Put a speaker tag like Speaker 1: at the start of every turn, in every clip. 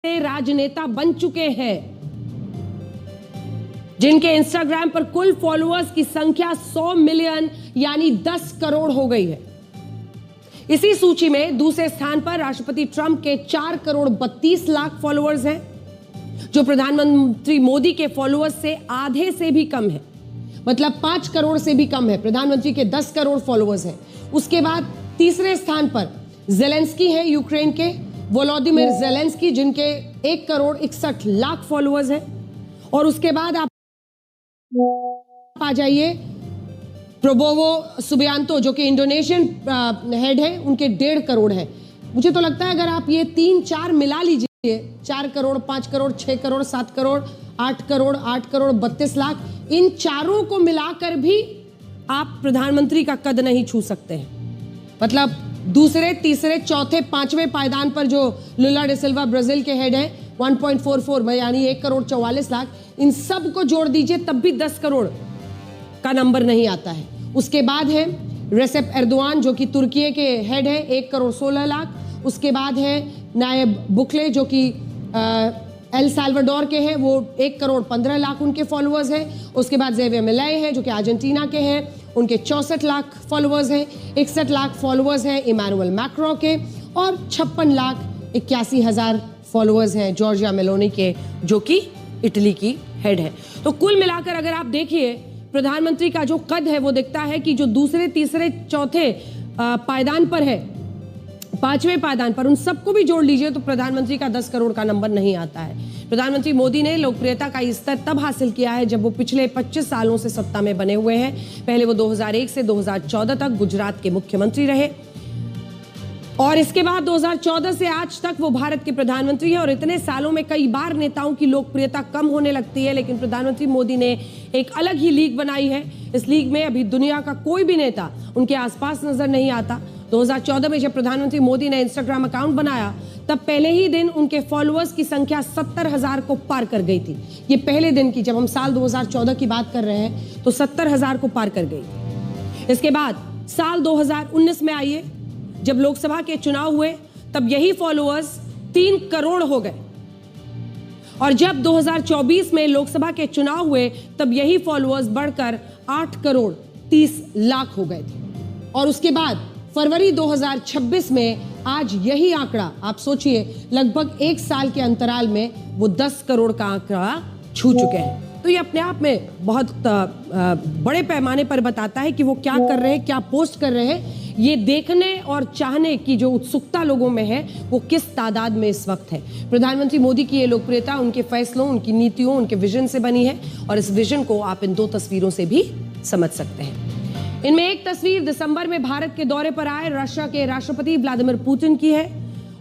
Speaker 1: राजनेता बन चुके हैं, जिनके इंस्टाग्राम पर कुल फॉलोअर्स की संख्या 100 मिलियन यानी 10 करोड़ हो गई है। इसी सूची में दूसरे स्थान पर राष्ट्रपति ट्रंप के 4 करोड़ 32 लाख फॉलोअर्स हैं, जो प्रधानमंत्री मोदी के फॉलोअर्स से आधे से भी कम है, मतलब 5 करोड़ से भी कम है। प्रधानमंत्री के 10 करोड़ फॉलोअर्स हैं। उसके बाद तीसरे स्थान पर जेलेंस्की है, यूक्रेन के वोलोदिमिर जेलेंस्की, जिनके 1 करोड़ 61 लाख फॉलोअर्स हैं। और उसके बाद आप आ जाइए प्रोबोवो सुबियांतो, जो कि इंडोनेशियन हेड है, उनके 1.5 करोड़ है। मुझे तो लगता है अगर आप ये 3-4 मिला लीजिए, 4 करोड़ 5 करोड़ 6 करोड़ 7 करोड़ 8 करोड़ 8 करोड़ 32 लाख, इन चारों को मिलाकर भी आप प्रधानमंत्री का कद नहीं छू सकते हैं। मतलब दूसरे तीसरे चौथे पांचवें पायदान पर जो लुला डे सिल्वा ब्राजील के हेड हैं 1.44 यानी 1 करोड़ 44 लाख, इन सब को जोड़ दीजिए तब भी 10 करोड़ का नंबर नहीं आता है। उसके बाद है रेसेप एर्दोआन, जो कि तुर्की के हेड है, 1 करोड़ 16 लाख। उसके बाद है नायब बुकले, जो कि एल साल्वाडोर के हैं, वो 1 करोड़ 15 लाख उनके फॉलोअर्स हैं। उसके बाद जेवियर मिलाई हैं, जो कि अर्जेंटीना के हैं, उनके 64 लाख फॉलोअर्स हैं। 61 लाख फॉलोअर्स हैं इमैनुअल मैक्रों के, और 56 लाख 81 हजार फॉलोअर्स हैं जॉर्जिया मेलोनी के, जो कि इटली की हेड है। तो कुल मिलाकर अगर आप देखिए प्रधानमंत्री का जो कद है, वो दिखता है कि जो दूसरे तीसरे चौथे पायदान पर है, 5वें पायदान पर, उन सबको भी जोड़ लीजिए तो प्रधानमंत्री का 10 करोड़ का नंबर नहीं आता है। प्रधानमंत्री मोदी ने लोकप्रियता का स्तर तब हासिल किया है जब वो पिछले 25 सालों से सत्ता में बने हुए हैं। पहले वो 2001 से 2014 तक गुजरात के मुख्यमंत्री रहे, और इसके बाद 2014 से आज तक वो भारत के प्रधानमंत्री हैं। और इतने सालों में कई बार नेताओं की लोकप्रियता कम होने लगती है, लेकिन प्रधानमंत्री मोदी ने एक अलग ही लीग बनाई है। इस लीग में अभी दुनिया का कोई भी नेता उनके आसपास नजर नहीं आता। 2014 में जब प्रधानमंत्री मोदी ने इंस्टाग्राम अकाउंट बनाया, तब पहले ही दिन उनके फॉलोअर्स की संख्या 70,000 को पार कर गई थी। ये पहले दिन की, जब हम साल 2014 की बात कर रहे हैं, तो 70,000 को पार कर गई। इसके बाद साल 2019 में आइए, जब लोकसभा के चुनाव हुए, तब यही फॉलोअर्स 3 करोड़ हो गए, और जब 2024 में लोकसभा के चुनाव हुए, तब यही फॉलोअर्स बढ़कर 8 करोड़ 30 लाख हो गए थे। और उसके बाद फरवरी 2026 में आज यही आंकड़ा, आप सोचिए, लगभग 1 साल के अंतराल में वो 10 करोड़ का आंकड़ा छू चुके हैं। तो ये अपने आप में बहुत बड़े पैमाने पर बताता है कि वो क्या कर रहे हैं, क्या पोस्ट कर रहे हैं। ये देखने और चाहने की जो उत्सुकता लोगों में है, वो किस तादाद में इस वक्त है। प्रधानमंत्री मोदी की ये लोकप्रियता उनके फैसलों, उनकी नीतियों, उनके विजन से बनी है, और इस विजन को आप इन 2 तस्वीरों से भी समझ सकते हैं। इनमें एक तस्वीर दिसंबर में भारत के दौरे पर आए रशिया के राष्ट्रपति व्लादिमीर पुतिन की है,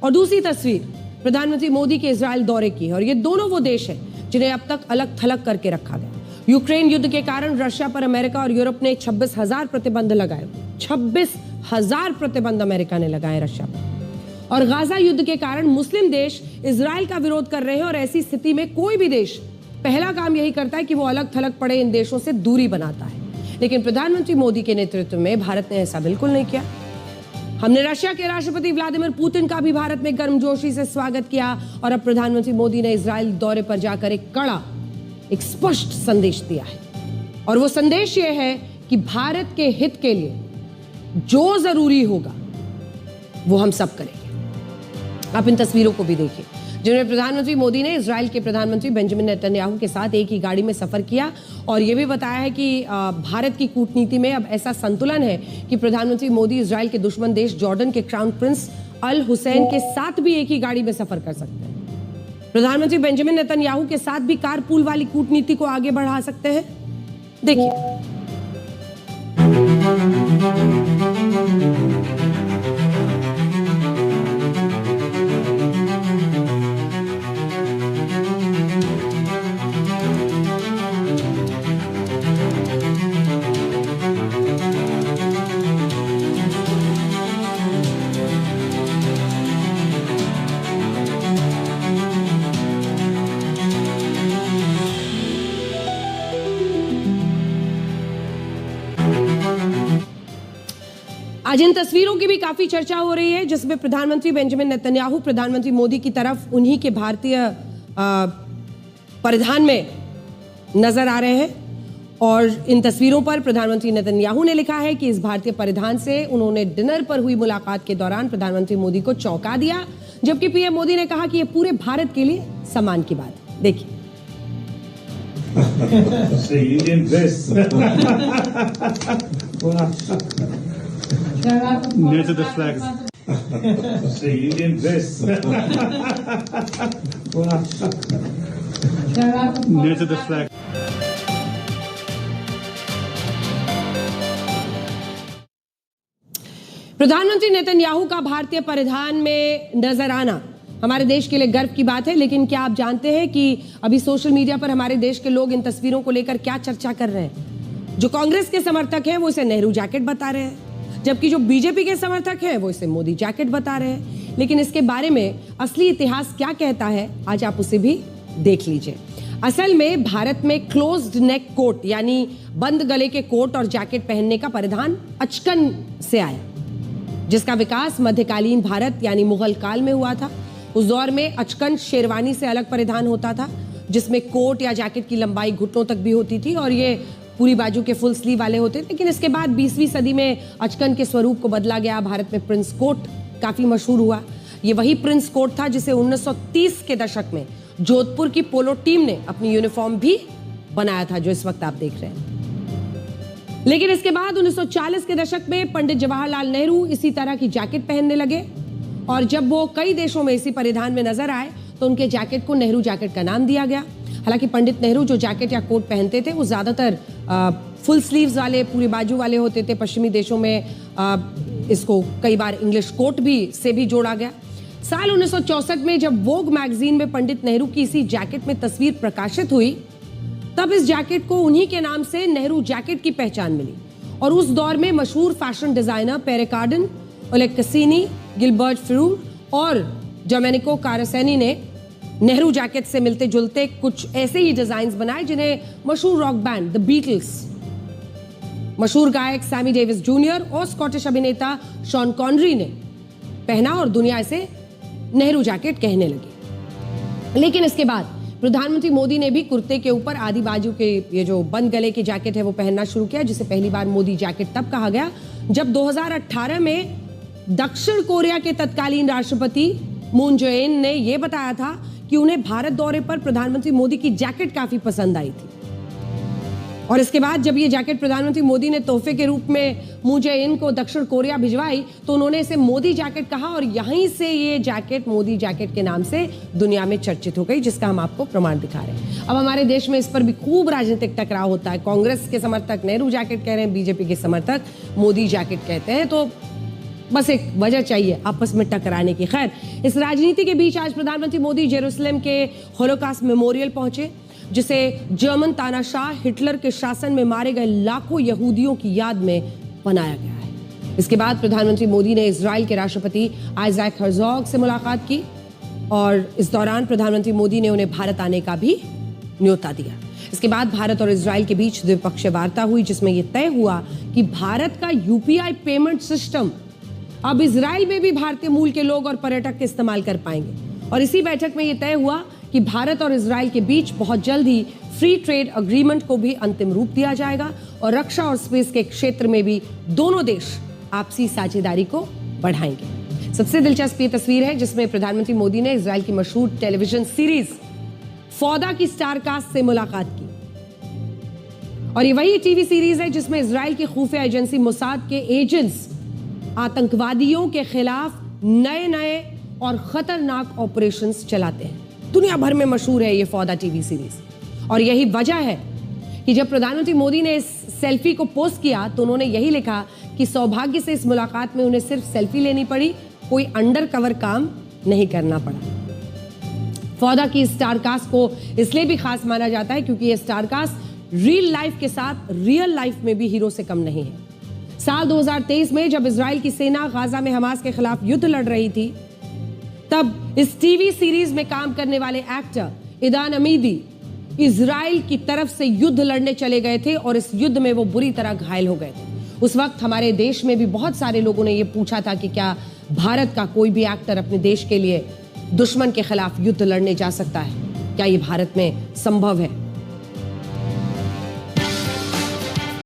Speaker 1: और दूसरी तस्वीर प्रधानमंत्री मोदी के इजराइल दौरे की है। और ये दोनों वो देश हैं जिन्हें अब तक अलग थलग करके रखा गया। यूक्रेन युद्ध के कारण रशिया पर अमेरिका और यूरोप ने 26,000 प्रतिबंध लगाए। 26,000 प्रतिबंध अमेरिका ने लगाए रशिया पर। और गाजा युद्ध के कारण मुस्लिम देश इजराइल का विरोध कर रहे हैं, और ऐसी स्थिति में कोई भी देश पहला काम यही करता है कि वो अलग थलग पड़े इन देशों से दूरी बनाता है। लेकिन प्रधानमंत्री मोदी के नेतृत्व में भारत ने ऐसा बिल्कुल नहीं किया। हमने रशिया के राष्ट्रपति व्लादिमीर पुतिन का भी भारत में गर्मजोशी से स्वागत किया, और अब प्रधानमंत्री मोदी ने इजराइल दौरे पर जाकर एक कड़ा, एक स्पष्ट संदेश दिया है। और वो संदेश ये है कि भारत के हित के लिए जो जरूरी होगा वो हम सब करेंगे। आप इन तस्वीरों को भी देखिए, जिनमें प्रधानमंत्री मोदी ने इजराइल के प्रधानमंत्री बेंजामिन नेतन्याहू के साथ एक ही गाड़ी में सफर किया, और यह भी बताया है कि भारत की कूटनीति में अब ऐसा संतुलन है कि प्रधानमंत्री मोदी इजराइल के दुश्मन देश जॉर्डन के क्राउन प्रिंस अल हुसैन के साथ भी एक ही गाड़ी में सफर कर सकते हैं। प्रधानमंत्री बेंजामिन नेतन्याहू के साथ भी कारपूल वाली कूटनीति को आगे बढ़ा सकते हैं। देखिए, आज इन तस्वीरों की भी काफी चर्चा हो रही है, जिसमें प्रधानमंत्री बेंजामिन नेतन्याहू प्रधानमंत्री मोदी की तरफ उन्हीं के भारतीय परिधान में नजर आ रहे हैं। और इन तस्वीरों पर प्रधानमंत्री नेतन्याहू ने लिखा है कि इस भारतीय परिधान से उन्होंने डिनर पर हुई मुलाकात के दौरान प्रधानमंत्री मोदी को चौंका दिया, जबकि पीएम मोदी ने कहा कि यह पूरे भारत के लिए सम्मान की बात है। देखिए।
Speaker 2: Indian dress. Near to the flag. Indian dress. Near to the flag.
Speaker 1: प्रधानमंत्री नेतन्याहू का भारतीय परिधान में नजर आना हमारे देश के लिए गर्व की बात है, लेकिन क्या आप जानते हैं कि अभी सोशल मीडिया पर हमारे देश के लोग इन तस्वीरों को लेकर क्या चर्चा कर रहे हैं? जो कांग्रेस के समर्थक हैं वो इसे नेहरू जैकेट बता रहे हैं, जबकि जो बीजेपी के समर्थक हैं वो इसे मोदी जैकेट बता रहे हैं। लेकिन इसके बारे में असली इतिहास क्या कहता है, आज आप उसे भी देख लीजिए। असल में भारत में क्लोज्ड नेक कोट यानी बंद गले के कोट और जैकेट पहनने का परिधान अचकन से आया, जिसका विकास मध्यकालीन भारत यानी मुगल काल में हुआ था। उस दौर में अचकन शेरवानी से अलग परिधान होता था, जिसमें कोट या जैकेट की लंबाई घुटनों तक भी होती थी और ये पूरी बाजू के फुल स्लीव वाले होते थे। लेकिन इसके बाद 20वीं सदी में अचकन के स्वरूप को बदला गया। भारत में प्रिंस कोट काफी मशहूर हुआ। ये वही प्रिंस कोट था जिसे 1930 के दशक में जोधपुर की पोलो टीम ने अपनी यूनिफॉर्म भी बनाया था, जो इस वक्त आप देख रहे हैं। लेकिन इसके बाद 1940 के दशक में पंडित जवाहरलाल नेहरू इसी तरह की जैकेट पहनने लगे और जब वो कई देशों में इसी परिधान में नजर आए तो उनके जैकेट को नेहरू जैकेट का नाम दिया गया। हालांकि पंडित नेहरू जो जैकेट या कोट पहनते थे वो ज्यादातर फुल स्लीव्स वाले, पूरी बाजू वाले होते थे। पश्चिमी देशों में इसको कई बार इंग्लिश कोट भी जोड़ा गया। साल 1964 में जब वोग मैगजीन में पंडित नेहरू की इसी जैकेट में तस्वीर प्रकाशित हुई, तब इस जैकेट को उन्हीं के नाम से नेहरू जैकेट की पहचान मिली। और उस दौर में मशहूर फैशन डिजाइनर पेरे कार्डन, ओलेग कैसिनी, गिलबर्ट फिरूर और डोमेनिको कारासेनी ने नेहरू जैकेट से मिलते जुलते कुछ ऐसे ही डिजाइन्स बनाए, जिन्हें मशहूर रॉक बैंड द बीटल्स, मशहूर गायक सैमी डेविस जूनियर और स्कॉटिश अभिनेता शॉन कॉनरी ने पहना और दुनिया इसे नेहरू जैकेट कहने लगी। लेकिन इसके बाद प्रधानमंत्री मोदी ने भी कुर्ते के ऊपर आधी बाजू के ये जो बंद गले की जैकेट है वो पहनना शुरू किया, जिसे पहली बार मोदी जैकेट तब कहा गया जब 2018 में दक्षिण कोरिया के तत्कालीन राष्ट्रपति मून जे-इन ने यह बताया था कि उन्हें भारत दौरे पर प्रधानमंत्री मोदी की जैकेट काफी पसंद आई थी। और इसके बाद जब ये जैकेट प्रधानमंत्री मोदी ने तोहफे के रूप में मून जे-इन को दक्षिण कोरिया भिजवाई तो उन्होंने इसे मोदी जैकेट कहा और यहीं से ये जैकेट मोदी जैकेट के नाम से दुनिया में चर्चित हो गई, जिसका हम आपको प्रमाण दिखा रहे हैं। अब हमारे देश में इस पर भी खूब राजनीतिक टकराव होता है। कांग्रेस के समर्थक नेहरू जैकेट कह रहे हैं, बीजेपी के समर्थक मोदी जैकेट कहते हैं। तो बस एक वजह चाहिए आपस में टकराने की। खैर, इस राजनीति के बीच आज प्रधानमंत्री मोदी जेरूसलम के होलोकॉस्ट मेमोरियल पहुंचे, जिसे जर्मन तानाशाह हिटलर के शासन में मारे गए लाखों यहूदियों की याद में बनाया गया है। इसके बाद प्रधानमंत्री मोदी ने इजराइल के राष्ट्रपति आइजैक हर्जोग से मुलाकात की और इस दौरान प्रधानमंत्री मोदी ने उन्हें भारत आने का भी न्योता दिया। इसके बाद भारत और इजराइल के बीच द्विपक्षीय वार्ता हुई, जिसमें यह तय हुआ कि भारत का यूपीआई पेमेंट सिस्टम अब इजराइल में भी भारतीय मूल के लोग और पर्यटक इस्तेमाल कर पाएंगे। और इसी बैठक में यह तय हुआ कि भारत और इजराइल के बीच बहुत जल्द ही फ्री ट्रेड एग्रीमेंट को भी अंतिम रूप दिया जाएगा और रक्षा और स्पेस के क्षेत्र में भी दोनों देश आपसी साझेदारी को बढ़ाएंगे। सबसे दिलचस्प ये तस्वीर है जिसमें प्रधानमंत्री मोदी ने इजराइल की मशहूर टेलीविजन सीरीज फौदा की स्टारकास्ट से मुलाकात की। और ये वही टीवी सीरीज है जिसमें इजराइल की खुफिया एजेंसी मोसाद के एजेंट्स आतंकवादियों के खिलाफ नए और खतरनाक ऑपरेशंस चलाते हैं। दुनिया भर में मशहूर है ये फौदा टीवी सीरीज। और यही वजह है कि जब प्रधानमंत्री मोदी ने इस सेल्फी को पोस्ट किया तो उन्होंने यही लिखा कि सौभाग्य से इस मुलाकात में उन्हें सिर्फ सेल्फी लेनी पड़ी, कोई अंडर कवर काम नहीं करना पड़ा। फौदा की स्टारकास्ट को इसलिए भी खास माना जाता है क्योंकि ये स्टारकास्ट रियल लाइफ के साथ रियल लाइफ में भी हीरो से कम नहीं है। साल 2023 में जब इजराइल की सेना गाजा में हमास के खिलाफ युद्ध लड़ रही थी, तब इस टीवी सीरीज में काम करने वाले एक्टर इदान अमीदी इजराइल की तरफ से युद्ध लड़ने चले गए थे और इस युद्ध में वो बुरी तरह घायल हो गए थे। उस वक्त हमारे देश में भी बहुत सारे लोगों ने यह पूछा था कि क्या भारत का कोई भी एक्टर अपने देश के लिए दुश्मन के खिलाफ युद्ध लड़ने जा सकता है, क्या ये भारत में संभव है।